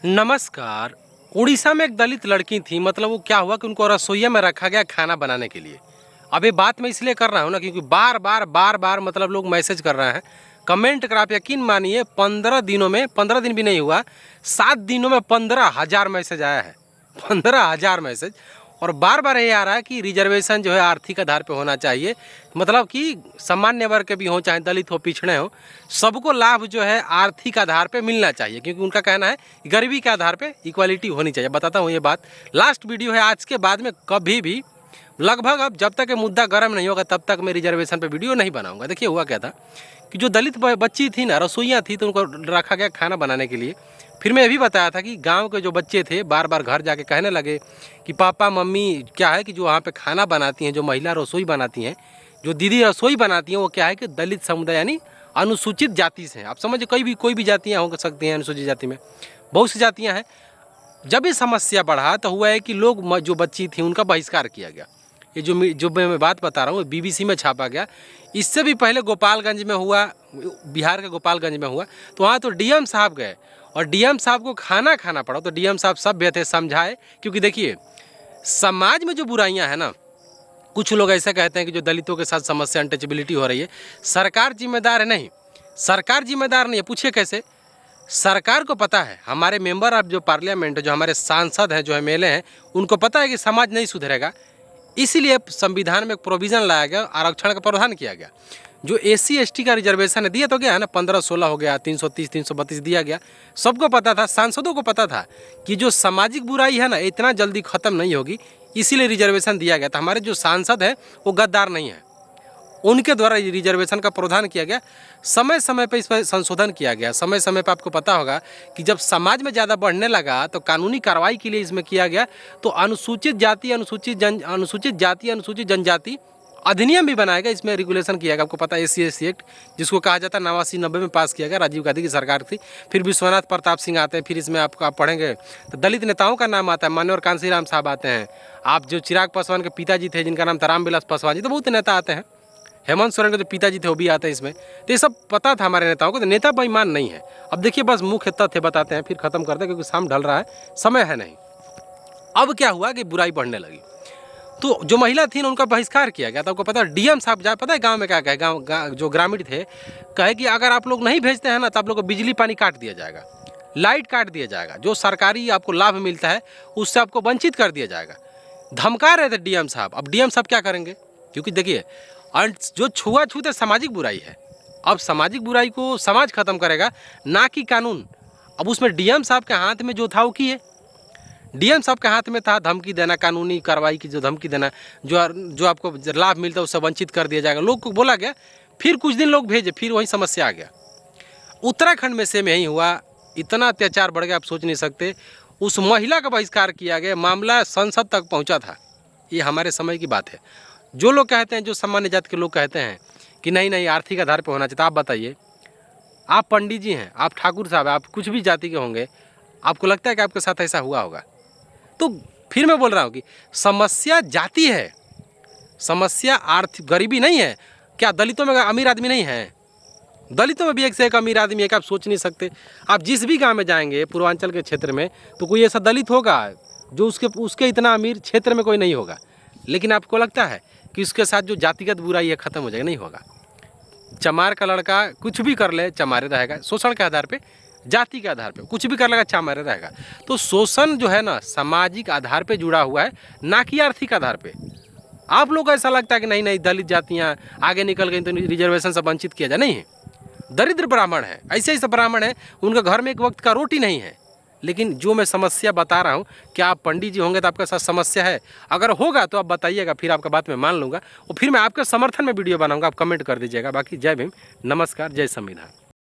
नमस्कार। उड़ीसा में एक दलित लड़की थी। मतलब वो क्या हुआ कि उनको रसोइया में रखा गया खाना बनाने के लिए। अब ये बात मैं इसलिए कर रहा हूँ ना क्योंकि बार बार मतलब लोग मैसेज कर रहे हैं, कमेंट कर। आप यकीन मानिए 15 दिनों में, 15 दिन भी नहीं हुआ, 7 दिनों में 15,000 मैसेज आया है। 15,000 मैसेज। और बार बार ये आ रहा है कि रिजर्वेशन जो है आर्थिक आधार पे होना चाहिए। मतलब कि सामान्य वर्ग के भी हों, चाहे दलित हो, पिछड़े हों, सबको लाभ जो है आर्थिक आधार पे मिलना चाहिए। क्योंकि उनका कहना है गरीबी के आधार पे इक्वालिटी होनी चाहिए। बताता हूँ ये बात, लास्ट वीडियो है। आज के बाद में कभी भी लगभग अब जब तक ये मुद्दा गर्म नहीं होगा तब तक मैं रिजर्वेशन पे वीडियो नहीं बनाऊंगा। देखिए हुआ क्या था कि जो दलित बच्ची थी ना, रसोइयाँ थी, तो उनको रखा गया खाना बनाने के लिए। फिर मैं ये भी बताया था कि गांव के जो बच्चे थे बार बार घर जाके कहने लगे कि पापा मम्मी क्या है कि जो वहाँ पे खाना बनाती हैं, जो महिला रसोई बनाती हैं, जो दीदी रसोई बनाती हैं, वो क्या है कि दलित समुदाय यानी अनुसूचित जाति से हैं। आप समझिए कोई भी जातियाँ हो सकती हैं अनुसूचित जाति में, बहुत सी जातियाँ हैं। जब ये समस्या बढ़ा तो हुआ है कि लोग जो बच्ची थी उनका बहिष्कार किया गया। ये जो मैं बात बता रहा हूँ बीबीसी में छापा गया। इससे भी पहले गोपालगंज में हुआ, बिहार के गोपालगंज में हुआ। तो वहाँ तो डीएम साहब गए और डीएम साहब को खाना पड़ा। तो डीएम साहब सभ्य थे, समझाए। क्योंकि देखिए समाज में जो बुराइयां हैं ना, कुछ लोग ऐसा कहते हैं कि जो दलितों के साथ समस्या अनटचेबिलिटी हो रही है, सरकार जिम्मेदार है। नहीं, सरकार जिम्मेदार नहीं है। पूछिए कैसे? सरकार को पता है, हमारे मेंबर ऑफ जो पार्लियामेंट है, जो हमारे सांसद हैं, जो एमएलए हैं, उनको पता है कि समाज नहीं सुधरेगा। इसीलिए संविधान में एक प्रोविज़न लाया गया, आरक्षण का प्रावधान किया गया। जो एससी एसटी का रिजर्वेशन है दिया तो गया है ना, 15-16 हो गया, 330 332 दिया गया। सबको पता था, सांसदों को पता था कि जो सामाजिक बुराई है ना इतना जल्दी ख़त्म नहीं होगी, इसीलिए रिजर्वेशन दिया गया था। हमारे जो सांसद हैं वो गद्दार नहीं है, उनके द्वारा रिजर्वेशन का प्रावधान किया गया। समय समय पर इसमें संशोधन किया गया। समय समय पर आपको पता होगा कि जब समाज में ज़्यादा बढ़ने लगा तो कानूनी कार्रवाई के लिए इसमें किया गया। तो अनुसूचित जाति अनुसूचित जनजाति अधिनियम भी बनाया गया, इसमें रेगुलेशन किया गया। आपको पता है SC/ST एक्ट, जिसको कहा जाता है 89-90 में पास किया गया, राजीव गांधी की सरकार थी। फिर विश्वनाथ प्रताप सिंह आते हैं, फिर इसमें आप पढ़ेंगे तो दलित नेताओं का नाम आता है, मान्यवर कांशीराम साहब आते हैं। आप जो चिराग पासवान के पिताजी थे जिनका नाम था रामविलास पासवान जी, तो बहुत नेता आते हैं। हेमंत सोरेन के जो पिताजी थे वो भी आते हैं इसमें। तो ये सब पता था हमारे नेताओं को। तो नेता बेईमान नहीं है। अब देखिए बस मुख्य तथ्य बताते हैं फिर ख़त्म करते हैं, क्योंकि शाम ढल रहा है, समय है नहीं। अब क्या हुआ कि बुराई बढ़ने लगी, तो जो महिला थी ना उनका बहिष्कार किया गया। तो आपको पता है डीएम साहब पता है गांव में क्या कहे, गाँव जो ग्रामीण थे, कहे कि अगर आप लोग नहीं भेजते हैं ना तो आप लोग को बिजली पानी काट दिया जाएगा, लाइट काट दिया जाएगा, जो सरकारी आपको लाभ मिलता है उससे आपको वंचित कर दिया जाएगा। धमका रहे थे डीएम साहब। अब डीएम साहब क्या करेंगे? क्योंकि देखिए जो छुआछूत है सामाजिक बुराई है। अब सामाजिक बुराई को समाज खत्म करेगा, ना कि कानून। अब उसमें डीएम साहब के हाथ में जो था वो किए। डीएम साहब के हाथ में था धमकी देना, कानूनी कार्रवाई की जो धमकी देना, जो आपको लाभ मिलता है उससे वंचित कर दिया जाएगा। लोग को बोला गया। फिर कुछ दिन लोग भेजे, फिर वही समस्या आ गया। उत्तराखंड में सेम यही हुआ। इतना अत्याचार बढ़ गया आप सोच नहीं सकते। उस महिला का बहिष्कार किया गया, मामला संसद तक पहुंचा था। ये हमारे समय की बात है। जो लोग कहते हैं, जो सामान्य जाति के लोग कहते हैं कि नहीं आर्थिक आधार पर होना चाहिए, तो आप बताइए, आप पंडित जी हैं, आप ठाकुर साहब, आप कुछ भी जाति के होंगे, आपको लगता है कि आपके साथ ऐसा हुआ होगा? तो फिर मैं बोल रहा हूँ कि समस्या जाति है, समस्या आर्थिक गरीबी नहीं है। क्या दलितों में अमीर आदमी नहीं है? दलितों में भी एक से एक अमीर आदमी है कि आप सोच नहीं सकते। आप जिस भी गांव में जाएंगे पूर्वांचल के क्षेत्र में तो कोई ऐसा दलित होगा जो उसके इतना अमीर क्षेत्र में कोई नहीं होगा। लेकिन आपको लगता है कि उसके साथ जो जातिगत बुराई है ख़त्म हो जाएगा? नहीं होगा। चमार का लड़का कुछ भी कर ले चमारे रहेगा, शोषण के आधार पे, जाति के आधार पे कुछ भी कर लेगा चमारे रहेगा। तो शोषण जो है ना सामाजिक आधार पे जुड़ा हुआ है, ना कि आर्थिक आधार पे। आप लोग को ऐसा लगता है कि नहीं दलित जातियाँ आगे निकल गई तो रिजर्वेशन से वंचित किया जाए? नहीं, दरिद्र ब्राह्मण है, ऐसे ब्राह्मण है उनका घर में एक वक्त का रोटी नहीं है। लेकिन जो मैं समस्या बता रहा हूँ, क्या आप पंडित जी होंगे तो आपके साथ समस्या है? अगर होगा तो आप बताइएगा, फिर आपका बात मैं मान लूँगा और फिर मैं आपके समर्थन में वीडियो बनाऊँगा। आप कमेंट कर दीजिएगा। बाकी जय भीम, नमस्कार, जय संविधान।